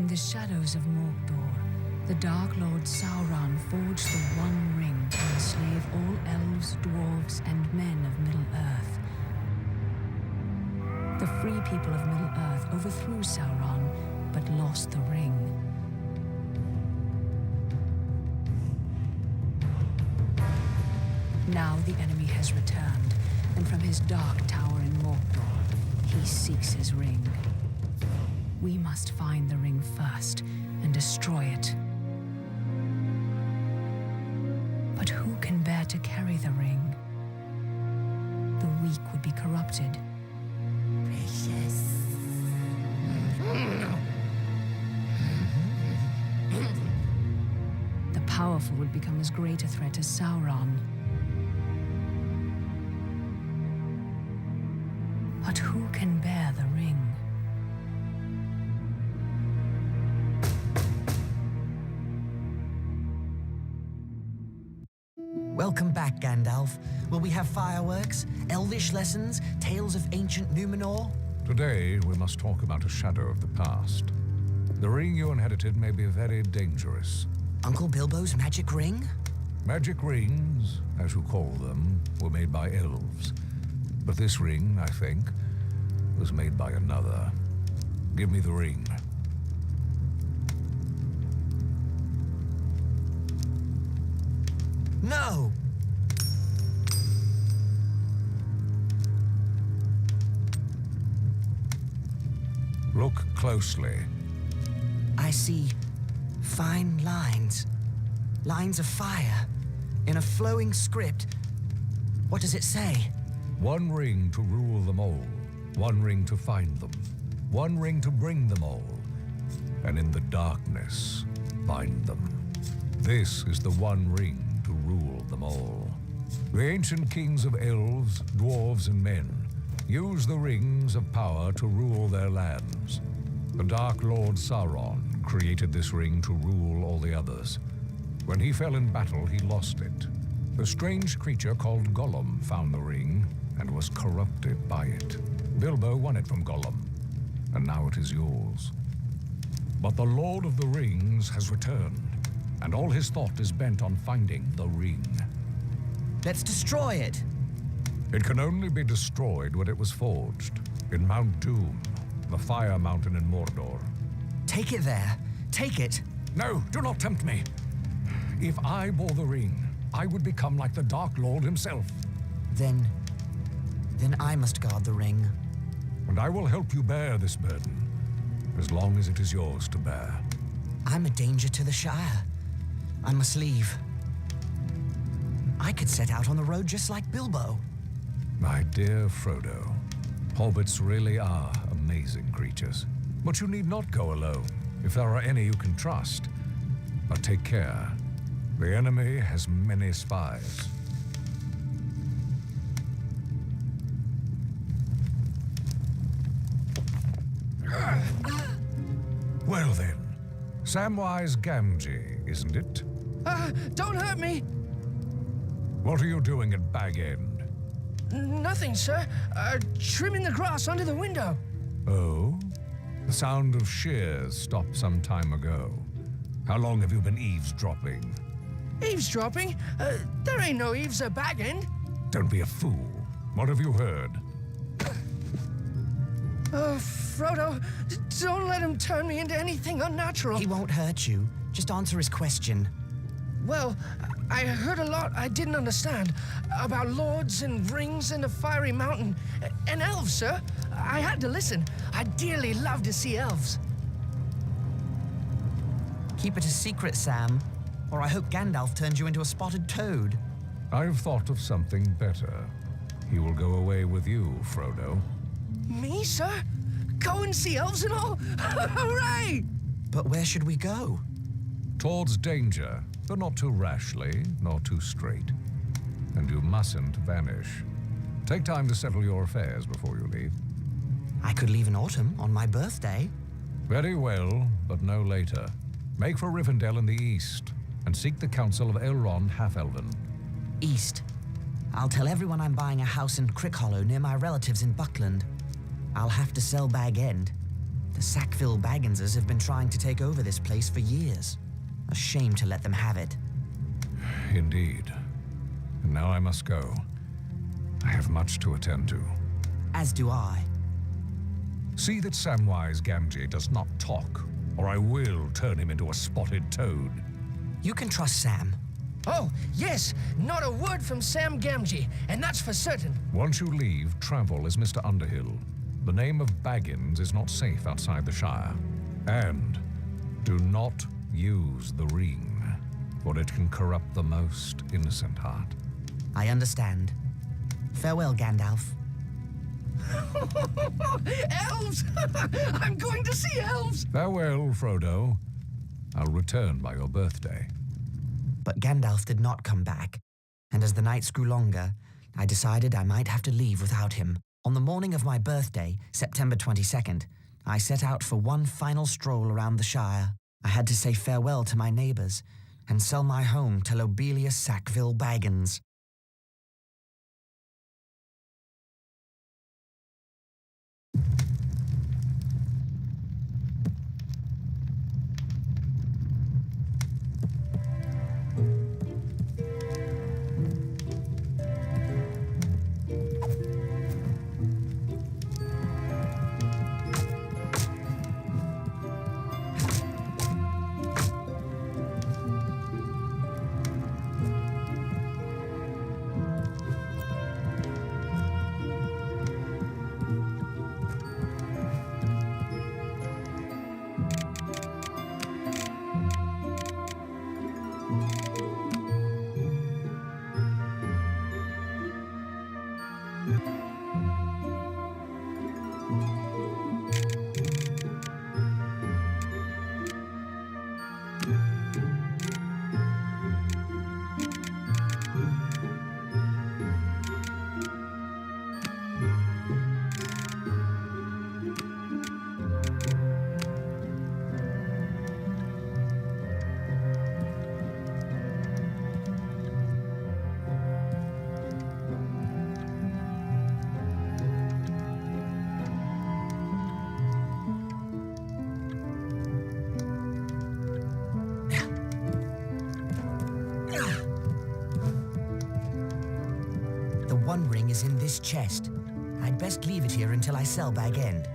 In the shadows of Mordor, the Dark Lord Sauron forged the One Ring to enslave all elves, dwarves, and men of Middle-earth. The free people of Middle-earth overthrew Sauron, but lost the ring. Now the enemy has returned, and from his dark tower in Mordor, he seeks his ring. We must find the ring first and destroy it. But who can bear to carry the ring? The weak would be corrupted. Precious. The powerful would become as great a threat as Sauron. But who can bear the ring? Welcome back, Gandalf. Will we have fireworks, elvish lessons, tales of ancient Numenor? Today, we must talk about a shadow of the past. The ring you inherited may be very dangerous. Uncle Bilbo's magic ring? Magic rings, as you call them, were made by elves. But this ring, I think, was made by another. Give me the ring. No! Look closely. I see fine lines. Lines of fire. In a flowing script. What does it say? One ring to rule them all. One ring to find them. One ring to bring them all. And in the darkness, bind them. This is the one ring to rule them all. The ancient kings of elves, dwarves, and men use the rings of power to rule their lands. The Dark Lord Sauron created this ring to rule all the others. When he fell in battle, he lost it. The strange creature called Gollum found the ring and was corrupted by it. Bilbo won it from Gollum, and now it is yours. But the Lord of the Rings has returned, and all his thought is bent on finding the ring. Let's destroy it! It can only be destroyed when it was forged, in Mount Doom, the Fire Mountain in Mordor. Take it there. Take it. No, do not tempt me. If I bore the ring, I would become like the Dark Lord himself. Then I must guard the ring. And I will help you bear this burden, as long as it is yours to bear. I'm a danger to the Shire. I must leave. I could set out on the road just like Bilbo. My dear Frodo, hobbits really are amazing creatures. But you need not go alone, if there are any you can trust. But take care. The enemy has many spies. Well then, Samwise Gamgee, isn't it? Don't hurt me! What are you doing at Bag End? Nothing, sir. Trimming the grass under the window. Oh? The sound of shears stopped some time ago. How long have you been eavesdropping? Eavesdropping? There ain't no eaves at Bag End. Don't be a fool. What have you heard? Oh, Frodo, don't let him turn me into anything unnatural. He won't hurt you. Just answer his question. Well, I heard a lot I didn't understand about lords and rings and the fiery mountain. And elves, sir. I had to listen. I'd dearly love to see elves. Keep it a secret, Sam, or I hope Gandalf turns you into a spotted toad. I've thought of something better. He will go away with you, Frodo. Me, sir? Go and see elves and all? Hooray! But where should we go? Towards danger, but not too rashly, nor too straight. And you mustn't vanish. Take time to settle your affairs before you leave. I could leave in autumn, on my birthday. Very well, but no later. Make for Rivendell in the east, and seek the counsel of Elrond Half-Elven. East. I'll tell everyone I'm buying a house in Crickhollow near my relatives in Buckland. I'll have to sell Bag End. The Sackville Bagginses have been trying to take over this place for years. A shame to let them have it. Indeed. And now I must go. I have much to attend to. As do I. See that Samwise Gamgee does not talk, or I will turn him into a spotted toad. You can trust Sam. Oh, yes, not a word from Sam Gamgee, and that's for certain. Once you leave, travel as Mr. Underhill. The name of Baggins is not safe outside the Shire. And do not use the ring, for it can corrupt the most innocent heart. I understand. Farewell, Gandalf. Elves! I'm going to see elves! Farewell, Frodo. I'll return by your birthday. But Gandalf did not come back, and as the nights grew longer, I decided I might have to leave without him. On the morning of my birthday, September 22nd, I set out for one final stroll around the Shire. I had to say farewell to my neighbors and sell my home to Lobelia Sackville Baggins. The One Ring is in this chest. I'd best leave it here until I sell Bag End.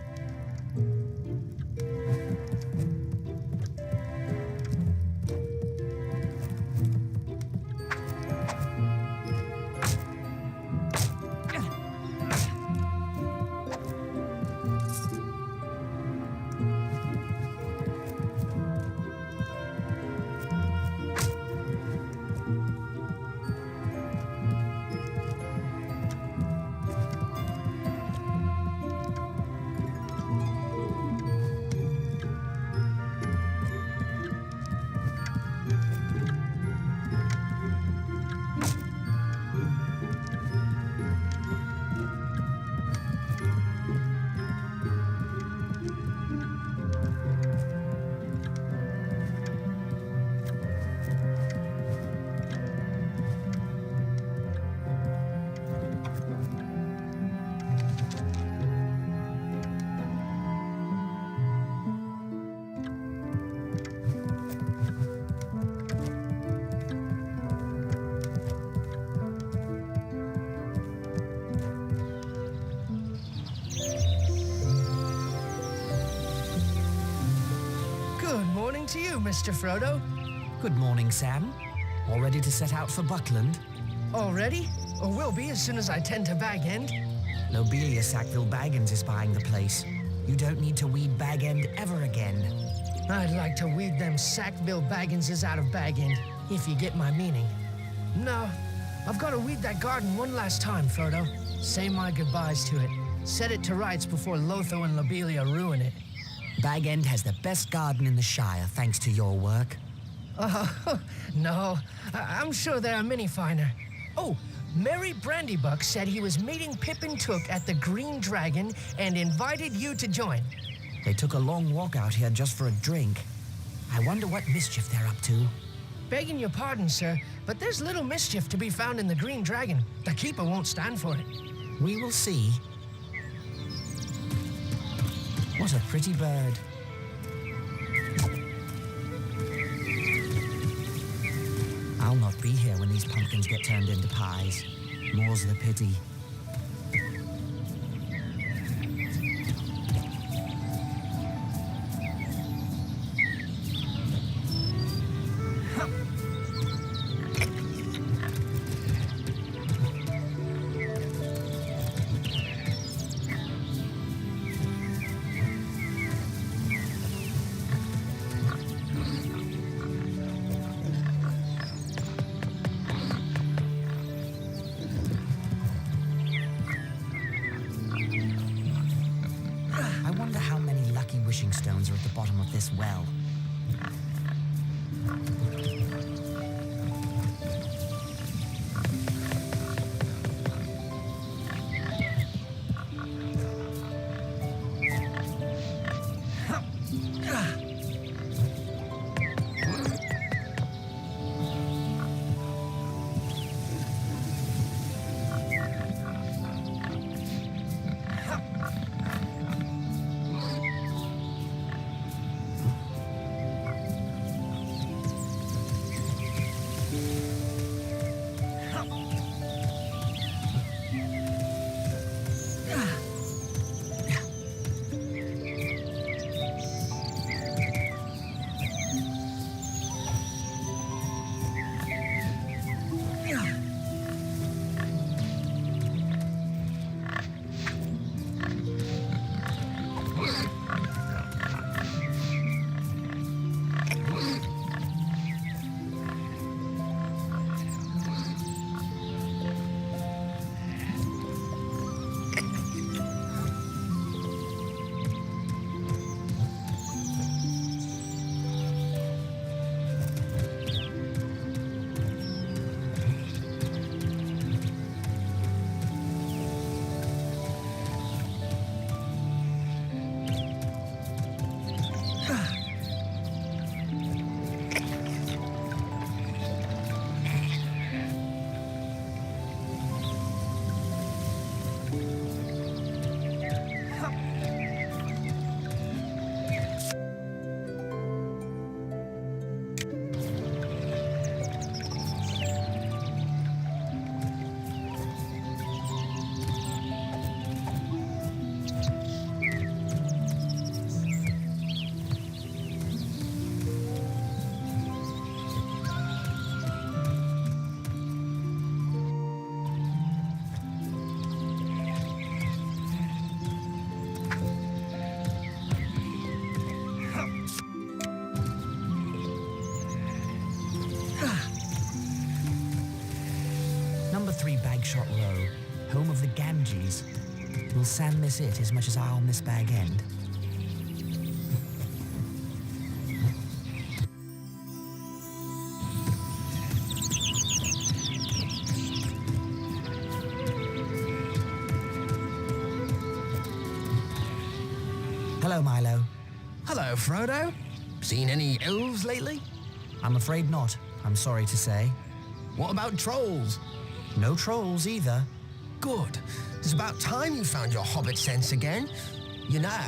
To you, Mr. Frodo. Good morning, Sam. All ready to set out for Buckland? Already? Or will be as soon as I tend to Bag End. Lobelia Sackville Baggins is buying the place. You don't need to weed Bag End ever again. I'd like to weed them Sackville Bagginses out of Bag End, if you get my meaning. No, I've got to weed that garden one last time, Frodo. Say my goodbyes to it. Set it to rights before Lotho and Lobelia ruin it. Bag End has the best garden in the Shire, thanks to your work. No, I'm sure there are many finer. Oh, Merry Brandybuck said he was meeting Pippin Took at the Green Dragon and invited you to join. They took a long walk out here just for a drink. I wonder what mischief they're up to. Begging your pardon, sir, but there's little mischief to be found in the Green Dragon. The Keeper won't stand for it. We will see. What a pretty bird. I'll not be here when these pumpkins get turned into pies. More's the pity. I wonder how many lucky wishing stones are at the bottom of this well. Number 3 Bagshot Row, home of the Ganges. Will Sam miss it as much as I'll miss Bag End? Hello, Milo. Hello, Frodo. Seen any elves lately? I'm afraid not, I'm sorry to say. What about trolls? No trolls either. Good. It's about time you found your hobbit sense again. You know,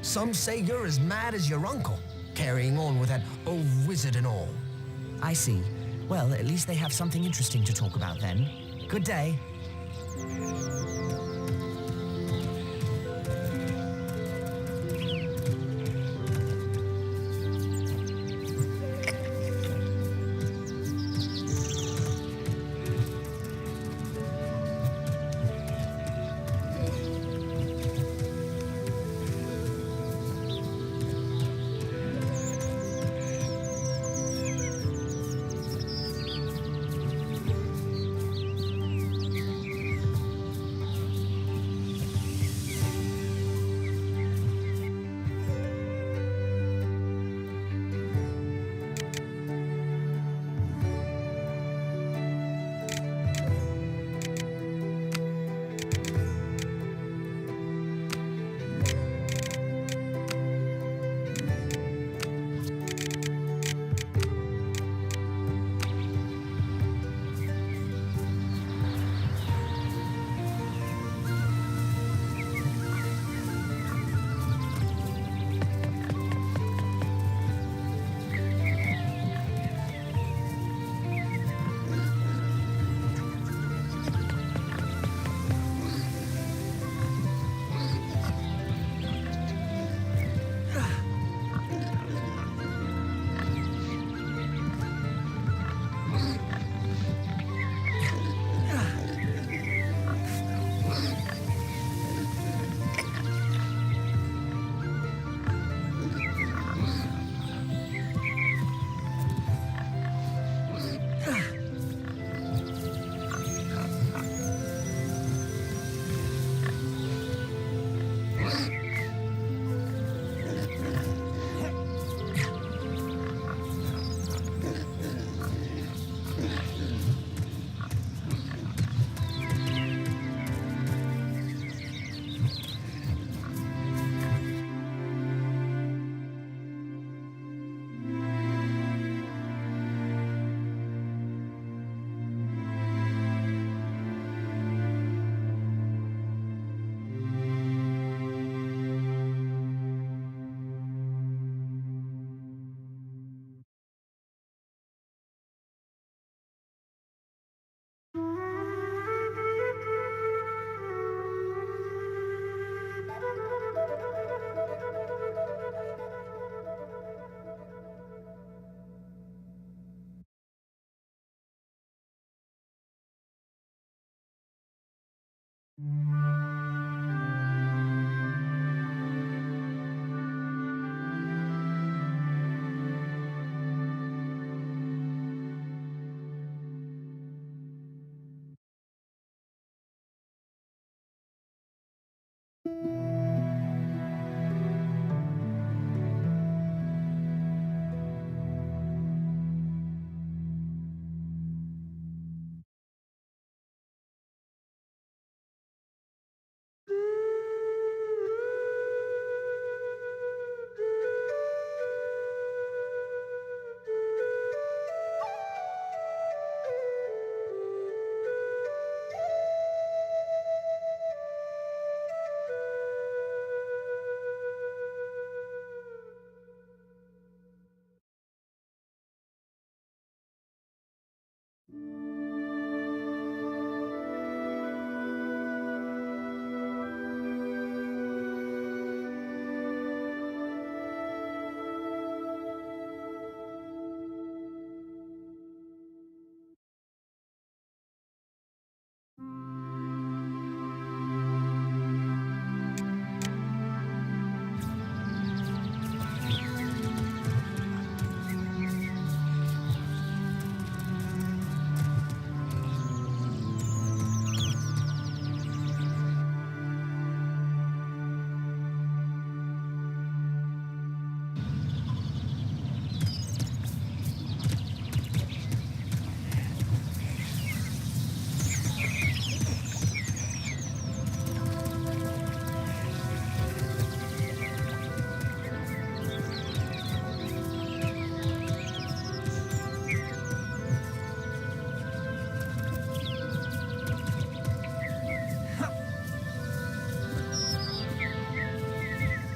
some say you're as mad as your uncle, carrying on with that old wizard and all. I see. Well, at least they have something interesting to talk about then. Good day.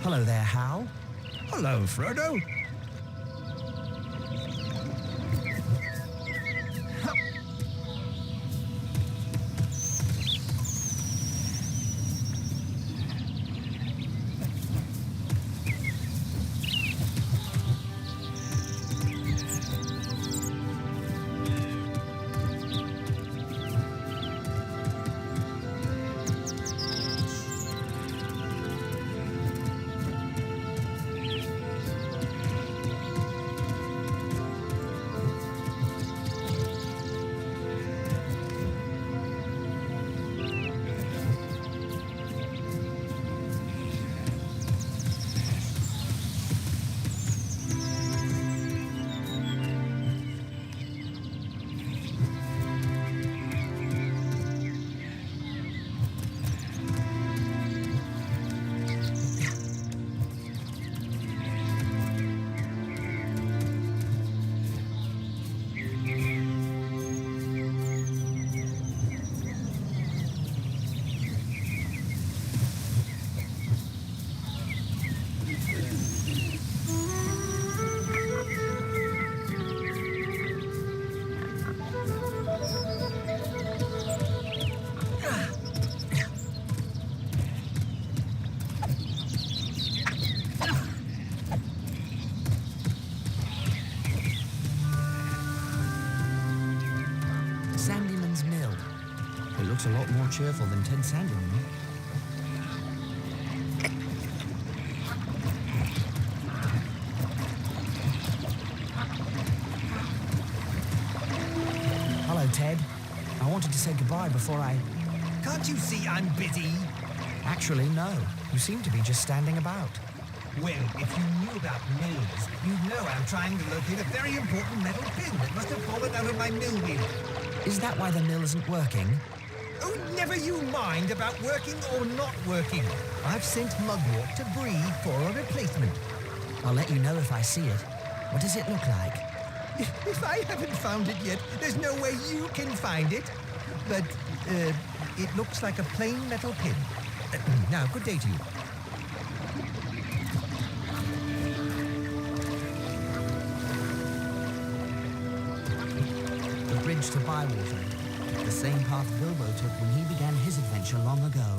Hello there, Hal. Hello, Frodo. Sandyman's Mill. It looks a lot more cheerful than Ted Sandyman. Hello, Ted. I wanted to say goodbye before I... Can't you see I'm busy? Actually, no. You seem to be just standing about. Well, if you knew about mills, you'd know I'm trying to locate a very important metal pin that must have fallen out of my mill wheel. Is that why the mill isn't working? Oh, never you mind about working or not working. I've sent Mugwort to Bree for a replacement. I'll let you know if I see it. What does it look like? If I haven't found it yet, there's no way you can find it. But, it looks like a plain metal pin. Now, good day to you. The bridge to Bywater. The same path Bilbo took when he began his adventure long ago.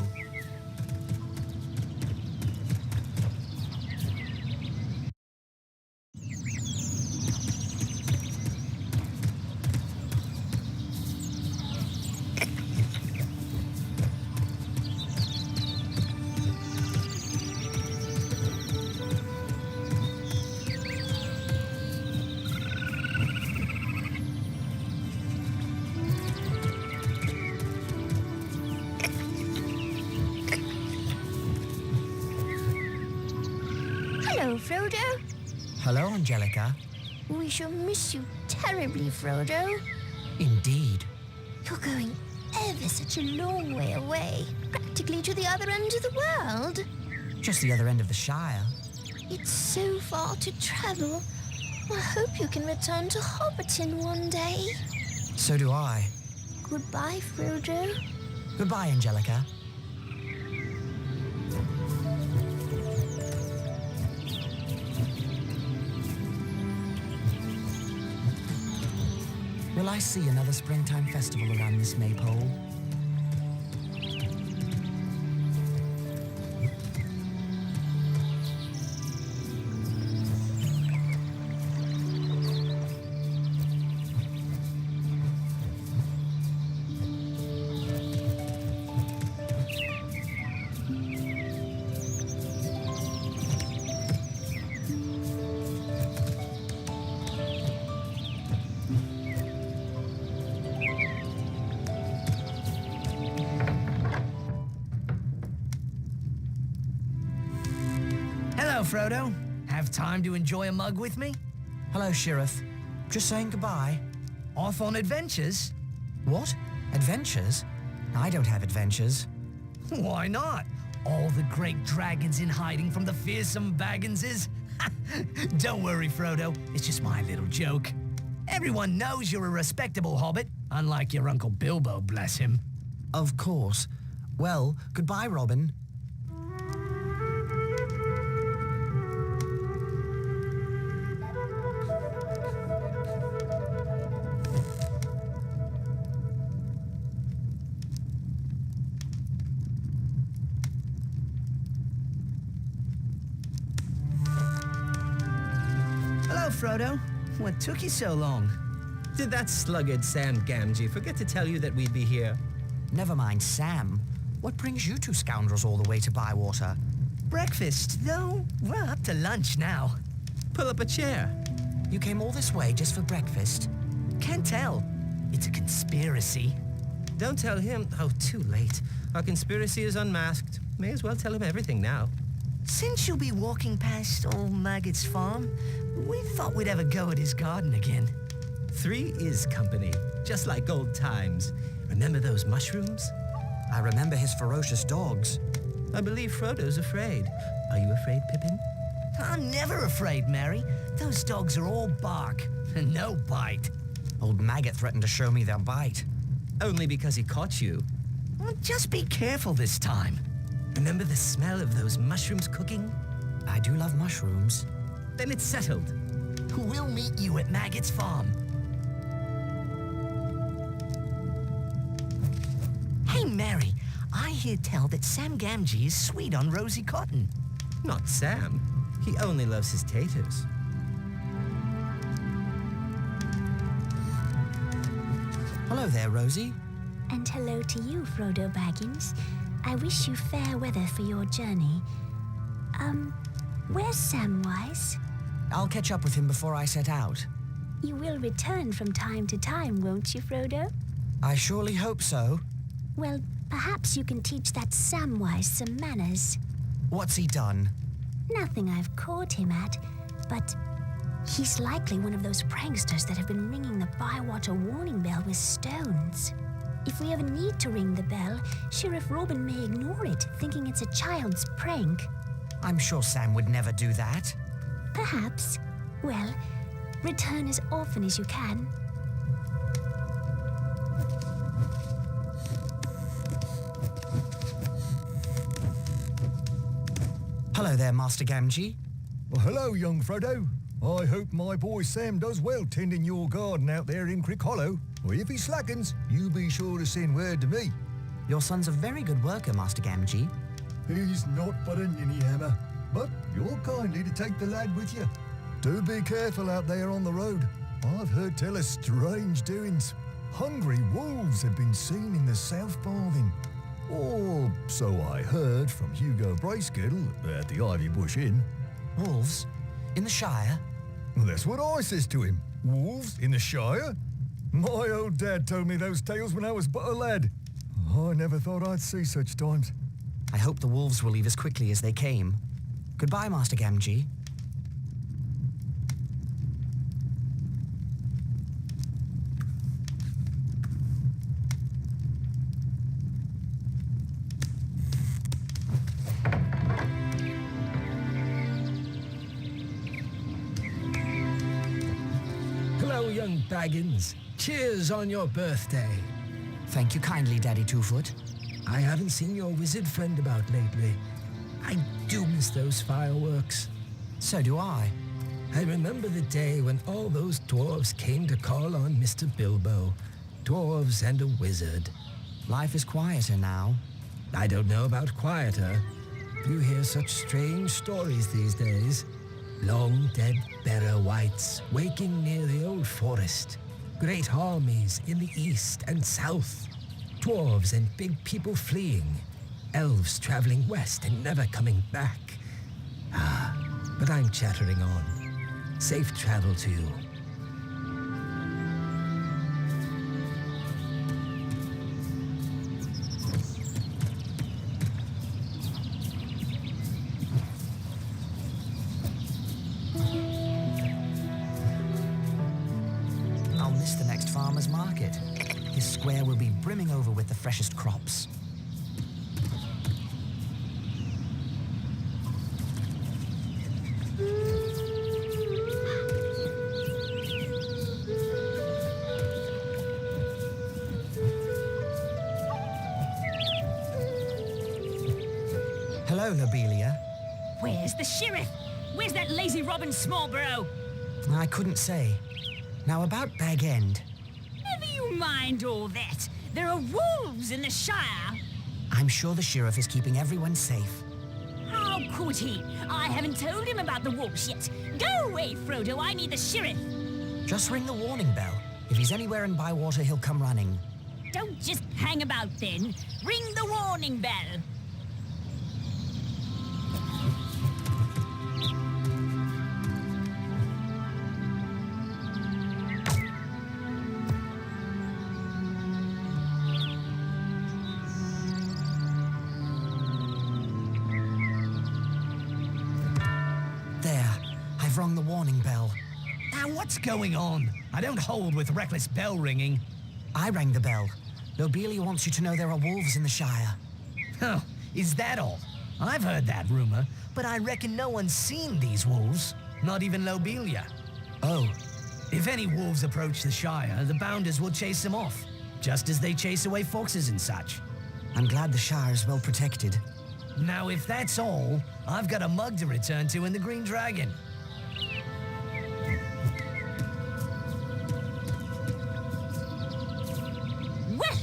Hello, Frodo. Hello, Angelica. We shall miss you terribly, Frodo. Indeed. You're going ever such a long way away, practically to the other end of the world. Just the other end of the Shire. It's so far to travel. I hope you can return to Hobbiton one day. So do I. Goodbye, Frodo. Goodbye, Angelica. Will I see another springtime festival around this maypole? Hello, Frodo. Have time to enjoy a mug with me? Hello, Sheriff. Just saying goodbye. Off on adventures? What? Adventures? I don't have adventures. Why not? All the great dragons in hiding from the fearsome Bagginses? Don't worry, Frodo. It's just my little joke. Everyone knows you're a respectable hobbit, unlike your Uncle Bilbo, bless him. Of course. Well, goodbye, Robin. Frodo. What took you so long? Did that sluggard Sam Gamgee forget to tell you that we'd be here? Never mind Sam. What brings you two scoundrels all the way to Bywater? Breakfast, though. We're up to lunch now. Pull up a chair. You came all this way just for breakfast? Can't tell. It's a conspiracy. Don't tell him. Oh, too late. Our conspiracy is unmasked. May as well tell him everything now. Since you'll be walking past old Maggot's farm, we thought we'd have a go at his garden again. 3 is company, just like old times. Remember those mushrooms? I remember his ferocious dogs. I believe Frodo's afraid. Are you afraid, Pippin? I'm never afraid, Merry. Those dogs are all bark and no bite. Old Maggot threatened to show me their bite. Only because he caught you. Well, just be careful this time. Remember the smell of those mushrooms cooking? I do love mushrooms. Then it's settled. We'll meet you at Maggot's farm. Hey, Mary, I hear tell that Sam Gamgee is sweet on Rosie Cotton. Not Sam. He only loves his taters. Hello there, Rosie. And hello to you, Frodo Baggins. I wish you fair weather for your journey. Where's Samwise? I'll catch up with him before I set out. You will return from time to time, won't you, Frodo? I surely hope so. Well, perhaps you can teach that Samwise some manners. What's he done? Nothing I've caught him at, but he's likely one of those pranksters that have been ringing the Bywater warning bell with stones. If we ever need to ring the bell, Sheriff Robin may ignore it, thinking it's a child's prank. I'm sure Sam would never do that. Perhaps. Well, return as often as you can. Hello there, Master Gamgee. Well, hello, young Frodo. I hope my boy Sam does well tending your garden out there in Crick Hollow. Or if he slackens, you be sure to send word to me. Your son's a very good worker, Master Gamgee. He's not but a ninny hammer, but you're kindly to take the lad with you. Do be careful out there on the road. I've heard tell of strange doings. Hungry wolves have been seen in the South Barthing. Or so I heard from Hugo Bracegirdle at the Ivy Bush Inn. Wolves? In the Shire? Well, that's what I says to him. Wolves in the Shire? My old dad told me those tales when I was but a lad. I never thought I'd see such times. I hope the wolves will leave as quickly as they came. Goodbye, Master Gamgee. Hello, young Baggins. Cheers on your birthday. Thank you kindly, Daddy Twofoot. I haven't seen your wizard friend about lately. I do miss those fireworks. So do I. I remember the day when all those dwarves came to call on Mr. Bilbo. Dwarves and a wizard. Life is quieter now. I don't know about quieter. You hear such strange stories these days. Long dead Barrow Wights waking near the old forest. Great armies in the east and south. Dwarves and big people fleeing. Elves traveling west and never coming back. But I'm chattering on. Safe travel to you. I'll miss the next farmer's market. His square will be brimming over with the freshest crops. Hello, Lobelia. Where's the sheriff? Where's that lazy Robin Smallborough? I couldn't say. Now about Bag End. Never you mind all that. There are wolves in the Shire. I'm sure the sheriff is keeping everyone safe. How How could he? I haven't told him about the wolves yet. Go away, Frodo. I need the sheriff. Just ring the warning bell. If he's anywhere in Bywater, he'll come running. Don't just hang about then. Ring the warning bell. There, I've rung the warning bell. Now, what's going on? I don't hold with reckless bell ringing. I rang the bell. Lobelia wants you to know there are wolves in the Shire. Oh, is that all? I've heard that rumor, but I reckon no one's seen these wolves. Not even Lobelia. Oh, If any wolves approach the Shire, the Bounders will chase them off, just as they chase away foxes and such. I'm glad the Shire is well protected. Now, if that's all, I've got a mug to return to in the Green Dragon. Well,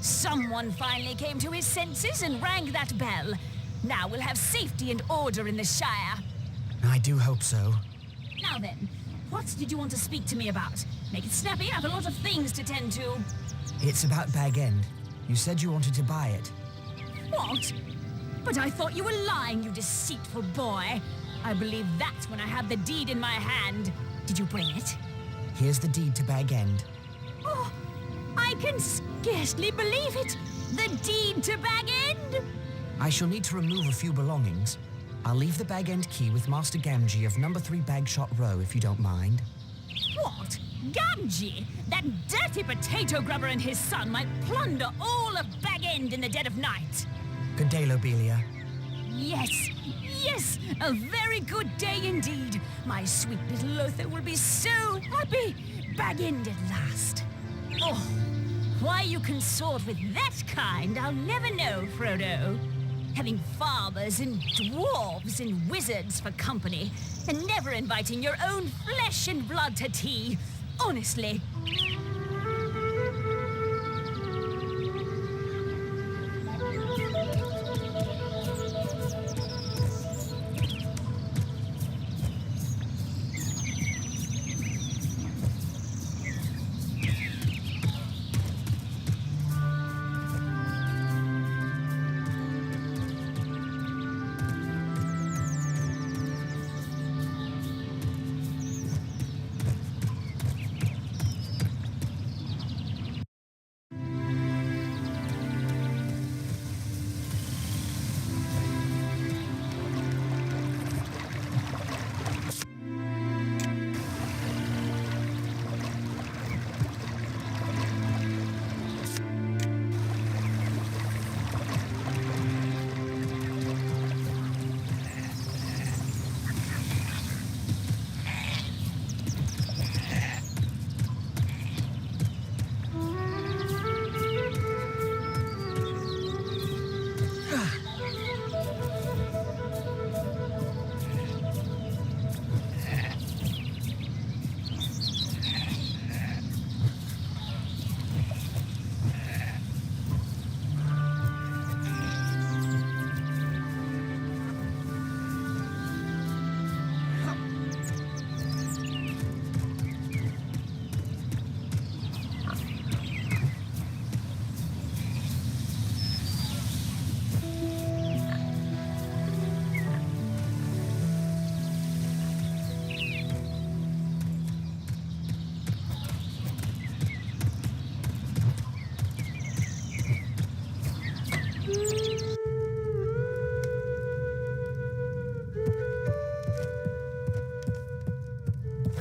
someone finally came to his senses and rang that bell. Now we'll have safety and order in the Shire. I do hope so. Now then, what did you want to speak to me about? Make it snappy, I have a lot of things to tend to. It's about Bag End. You said you wanted to buy it. What? But I thought you were lying, you deceitful boy. I believe that when I had the deed in my hand. Did you bring it? Here's the deed to Bag End. Oh, I can scarcely believe it. The deed to Bag End? I shall need to remove a few belongings. I'll leave the Bag End key with Master Gamgee of number 3 Bagshot Row, if you don't mind. What? Gamgee? That dirty potato grubber and his son might plunder all of Bag End in the dead of night. Good day, Lobelia. Yes, yes, a very good day indeed. My sweet little Lothar will be so happy. Bag End at last. Oh, why you consort with that kind, I'll never know, Frodo. Having fathers and dwarves and wizards for company, and never inviting your own flesh and blood to tea. Honestly.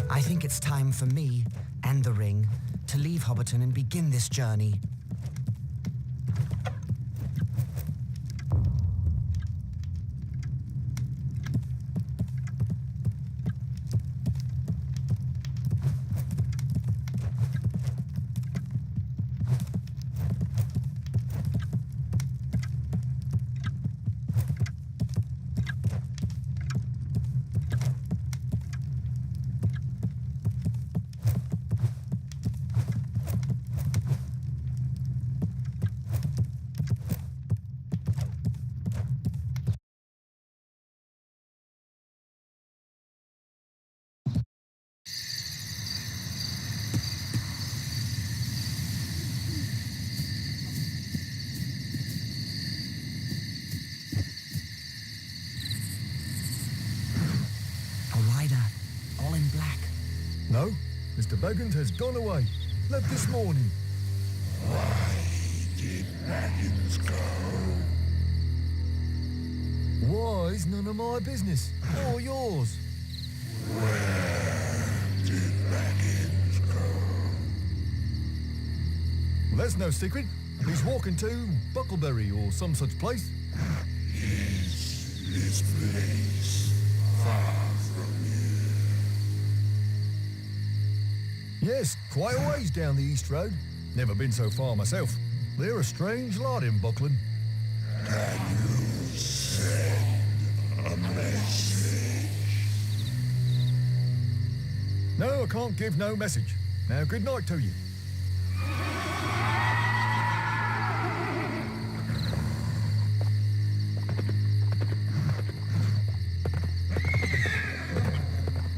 I think it's time for me and the ring to leave Hobbiton and begin this journey. Baggins has gone away. Left this morning. Why did Baggins go? Why's none of my business, or yours. Where did Baggins go? Well, that's no secret. He's walking to Buckleberry or some such place. Is this place far from here? Yes, quite a ways down the East Road. Never been so far myself. They're a strange lot in Buckland. Can you send a message? No, I can't give no message. Now, good night to you.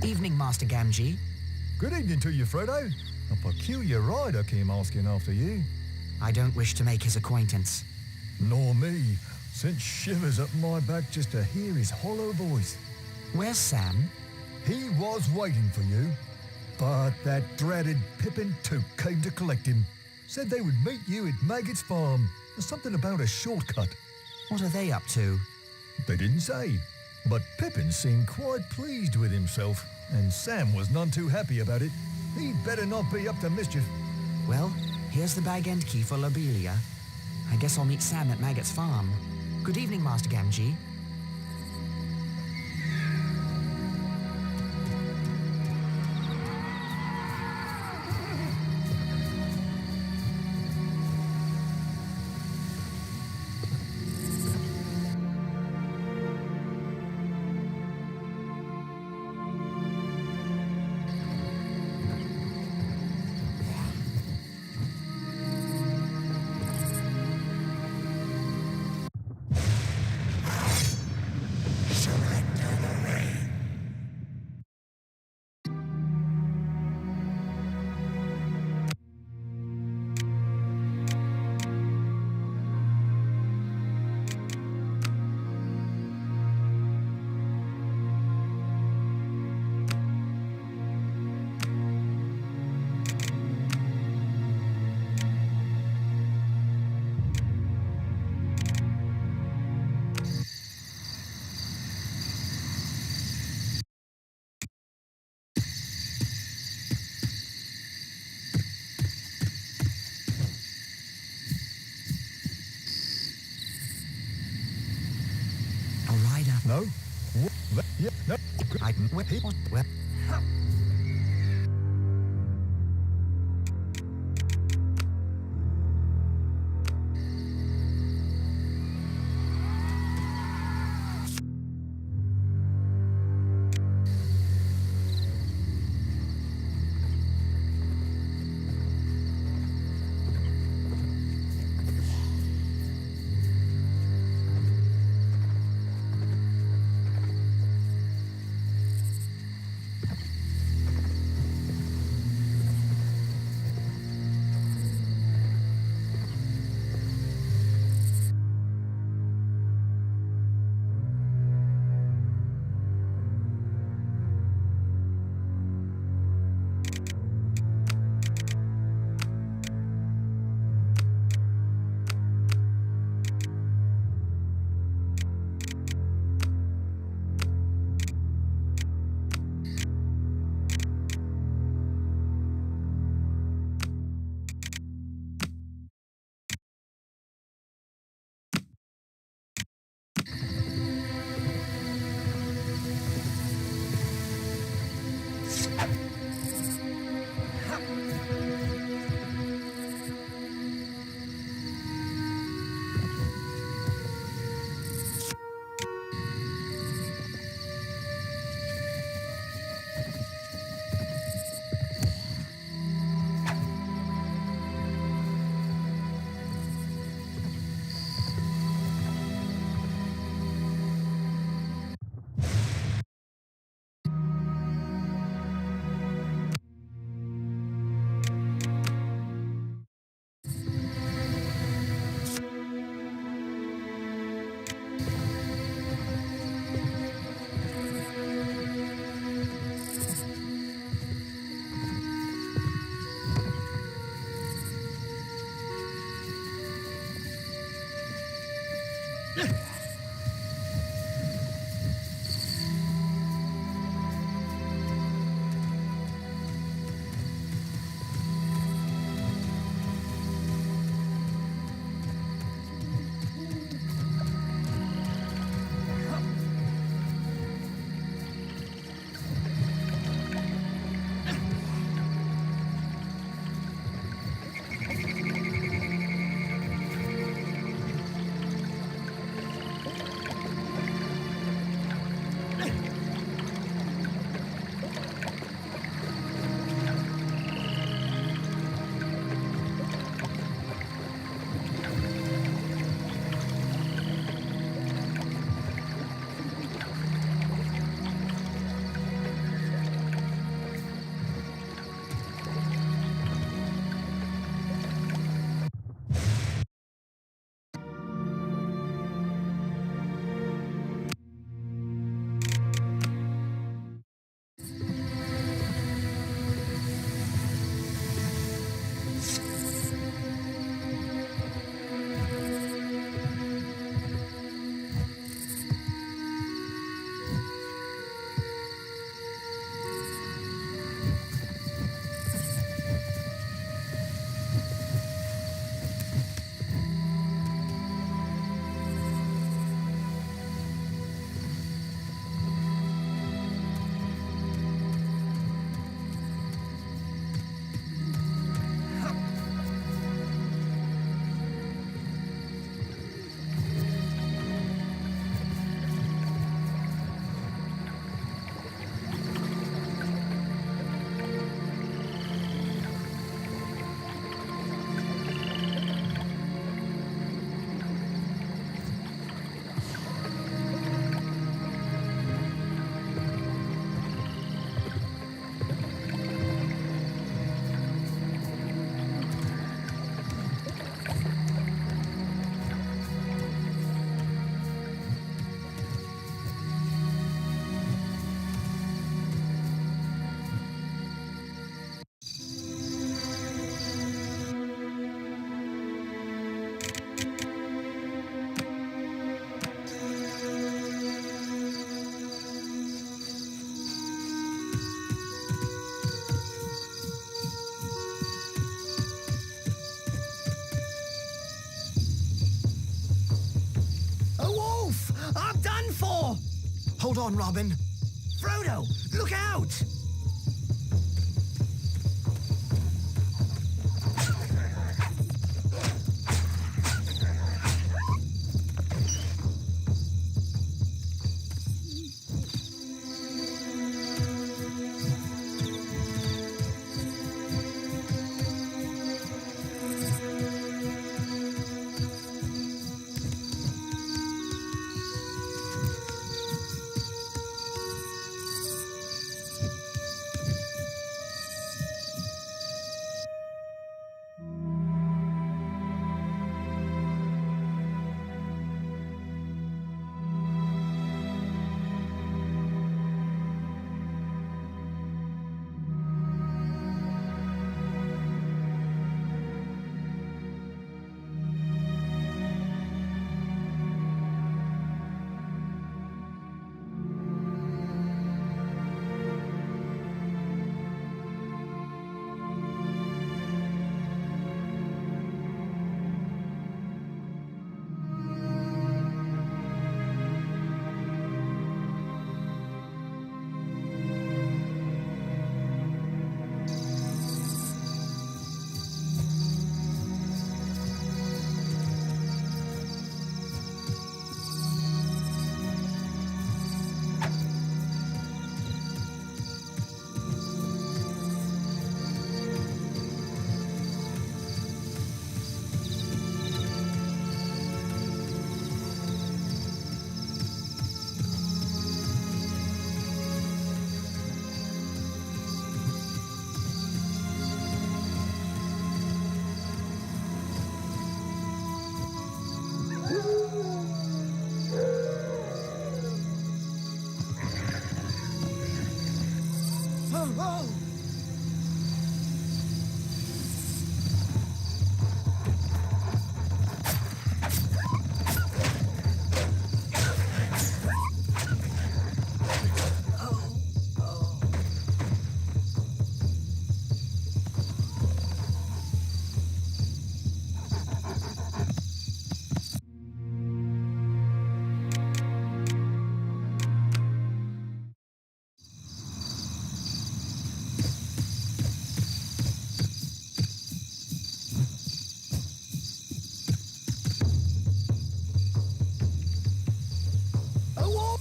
Evening, Master Gamgee. Good evening to you, Frodo. A peculiar rider came asking after you. I don't wish to make his acquaintance. Nor me. Sent shivers up my back just to hear his hollow voice. Where's Sam? He was waiting for you. But that dreaded Pippin Took came to collect him. Said they would meet you at Maggot's farm. There's something about a shortcut. What are they up to? They didn't say. But Pippin seemed quite pleased with himself, and Sam was none too happy about it. He'd better not be up to mischief. Well, here's the bag end key for Lobelia. I guess I'll meet Sam at Maggot's farm. Good evening, Master Gamgee. A rider. No? Yeah, no. Well, Hold on, Robin. Frodo, look out!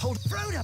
Hold, Frodo!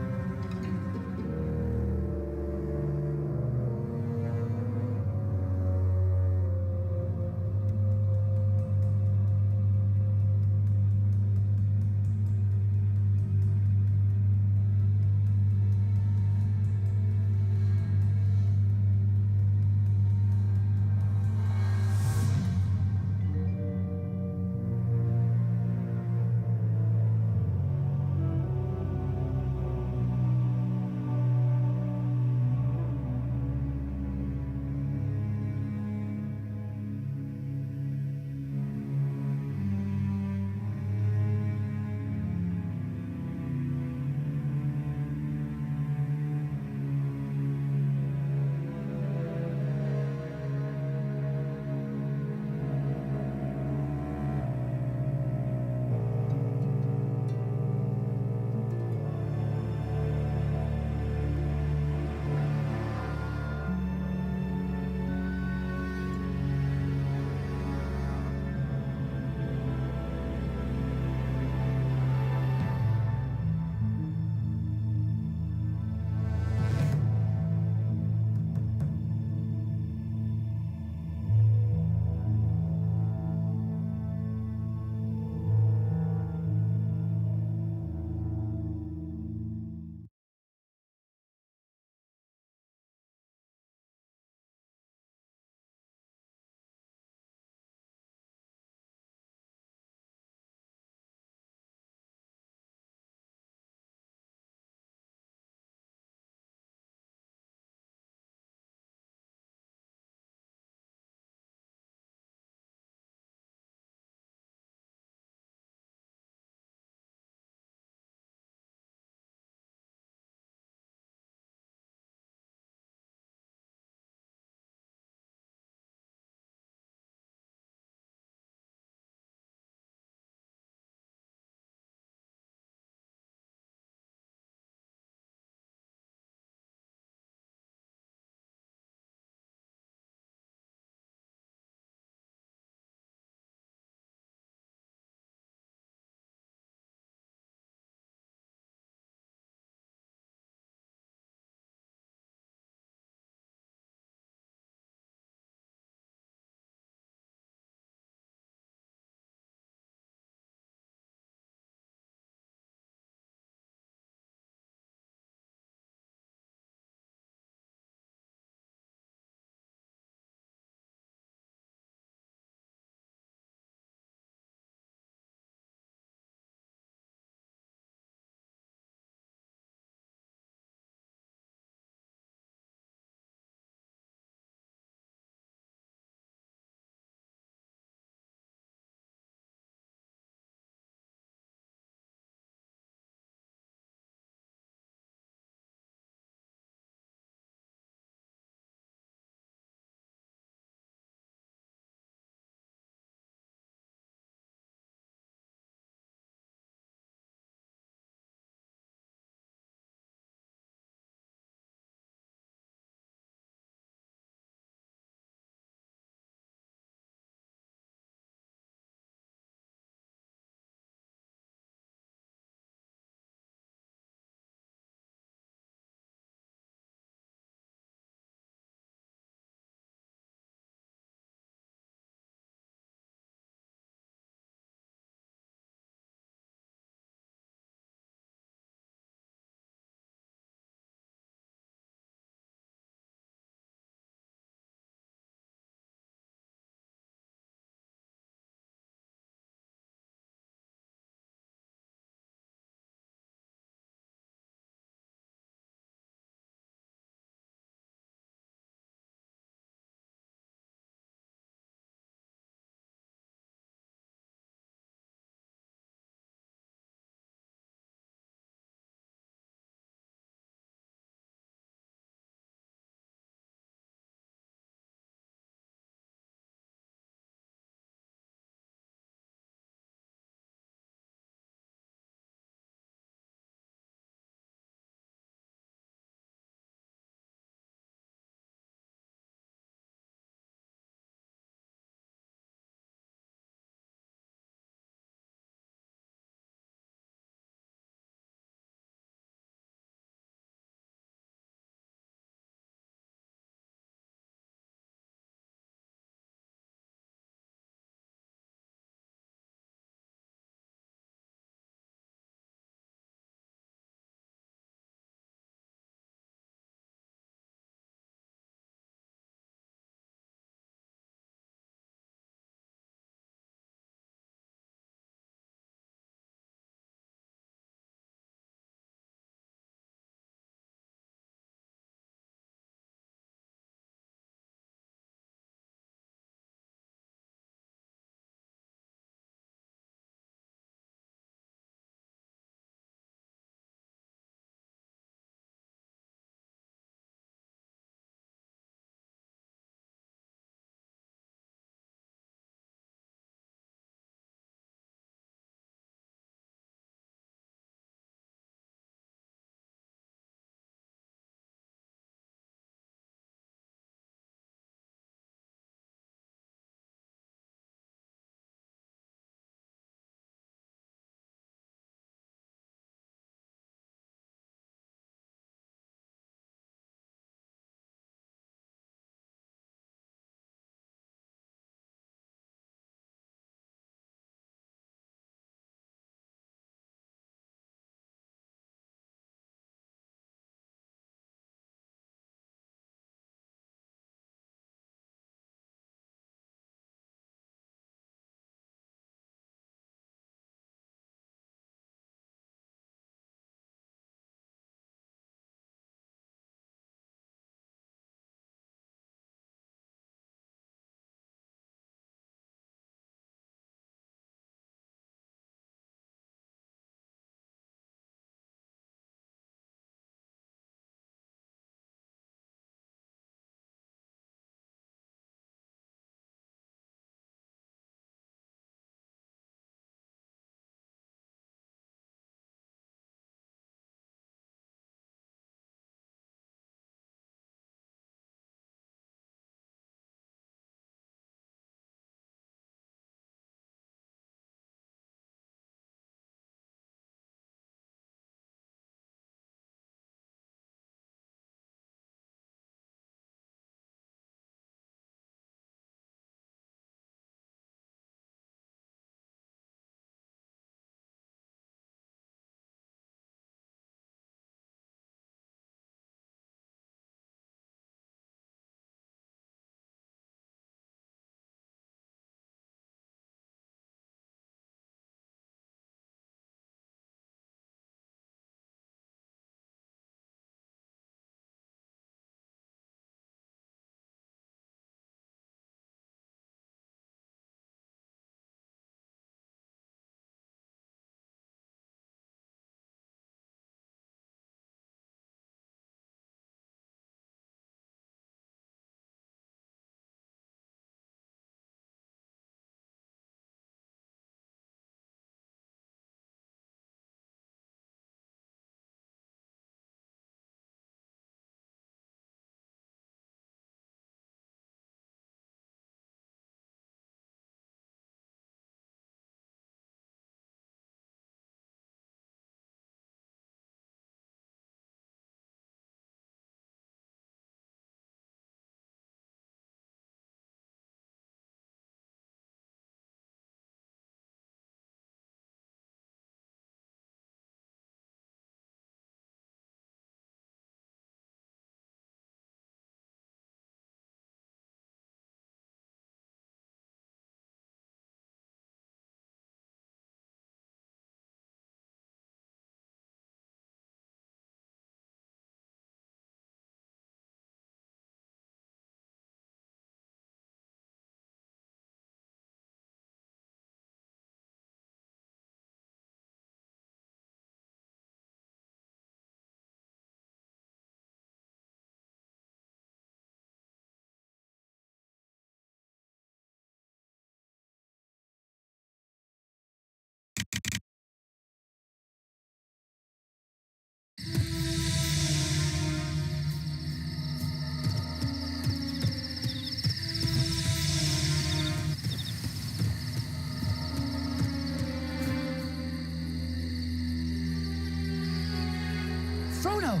Frodo!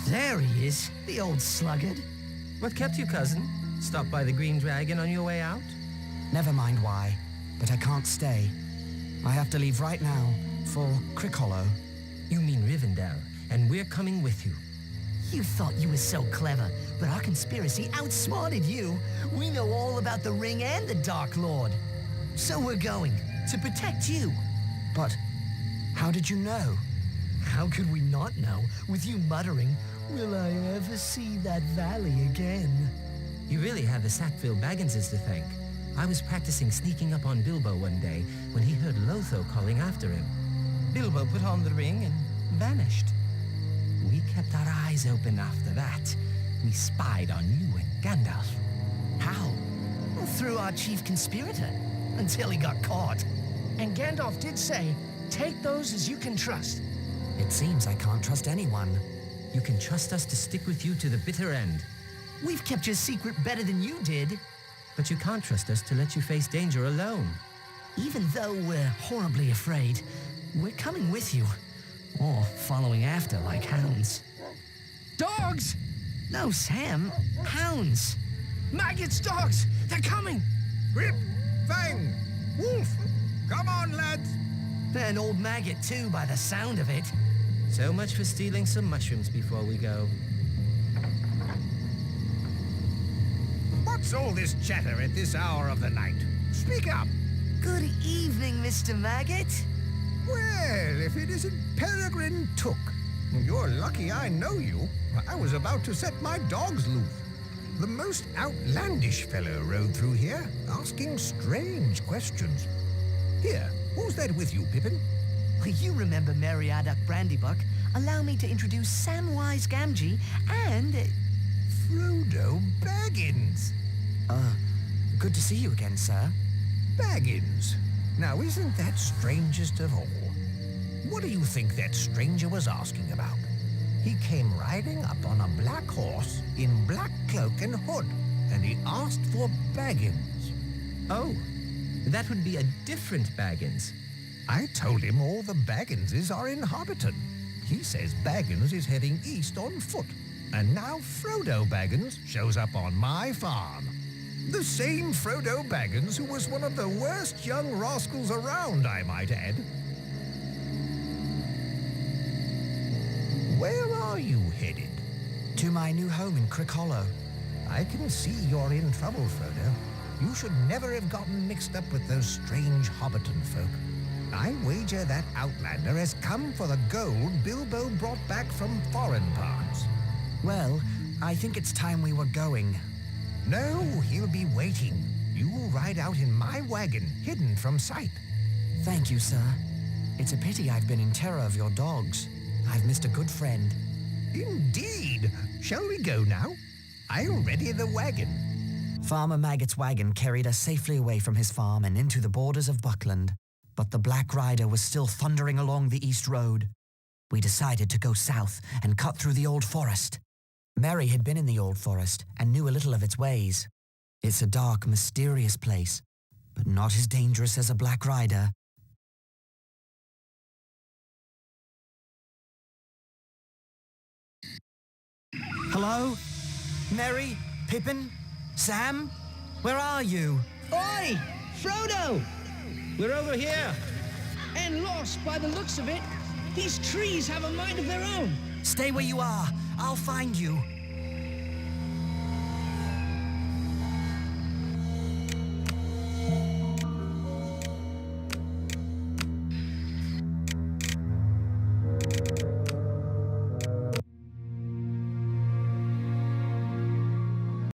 There he is, the old sluggard. What kept you, cousin? Stop by the Green Dragon on your way out? Never mind why, but I can't stay. I have to leave right now for Crickhollow. You mean Rivendell, and we're coming with you. You thought you were so clever, but our conspiracy outsmarted you. We know all about the Ring and the Dark Lord. So we're going, to protect you. But how did you know? How could we not know, with you muttering, "Will I ever see that valley again?" You really have the Sackville Bagginses to thank. I was practicing sneaking up on Bilbo one day when he heard Lotho calling after him. Bilbo put on the ring and vanished. We kept our eyes open after that. We spied on you and Gandalf. How? Well, through our chief conspirator, until he got caught. And Gandalf did say, take those as you can trust. It seems I can't trust anyone. You can trust us to stick with you to the bitter end. We've kept your secret better than you did. But you can't trust us to let you face danger alone. Even though we're horribly afraid, we're coming with you. Or following after like hounds. Dogs! No, Sam. Hounds. Maggots, dogs! They're coming! Grip! Fang! Wolf! Come on, lads! An old maggot, too, by the sound of it. So much for stealing some mushrooms before we go. What's all this chatter at this hour of the night? Speak up! Good evening, Mr. Maggot. Well, if it isn't Peregrine Took. You're lucky I know you. I was about to set my dogs loose. The most outlandish fellow rode through here, asking strange questions. Here, who's that with you, Pippin? You remember Meriadoc Brandybuck. Allow me to introduce Samwise Gamgee and... Frodo Baggins. Good to see you again, sir. Baggins. Now, isn't that strangest of all? What do you think that stranger was asking about? He came riding up on a black horse in black cloak and hood, and he asked for Baggins. Oh, that would be a different Baggins. I told him all the Bagginses are in Hobbiton. He says Baggins is heading east on foot, and now Frodo Baggins shows up on my farm. The same Frodo Baggins who was one of the worst young rascals around, I might add. Where are you headed? To my new home in Crickhollow. I can see you're in trouble, Frodo. You should never have gotten mixed up with those strange Hobbiton folk. I wager that Outlander has come for the gold Bilbo brought back from foreign parts. Well, I think it's time we were going. No, he'll be waiting. You will ride out in my wagon, hidden from sight. Thank you, sir. It's a pity I've been in terror of your dogs. I've missed a good friend. Indeed. Shall we go now? I'll ready the wagon. Farmer Maggot's wagon carried us safely away from his farm and into the borders of Buckland. But the Black Rider was still thundering along the East Road. We decided to go south and cut through the Old Forest. Merry had been in the Old Forest and knew a little of its ways. It's a dark, mysterious place, but not as dangerous as a Black Rider. Hello? Merry? Pippin? Sam? Where are you? Oi! Frodo! We're over here. And lost by the looks of it. These trees have a mind of their own. Stay where you are. I'll find you.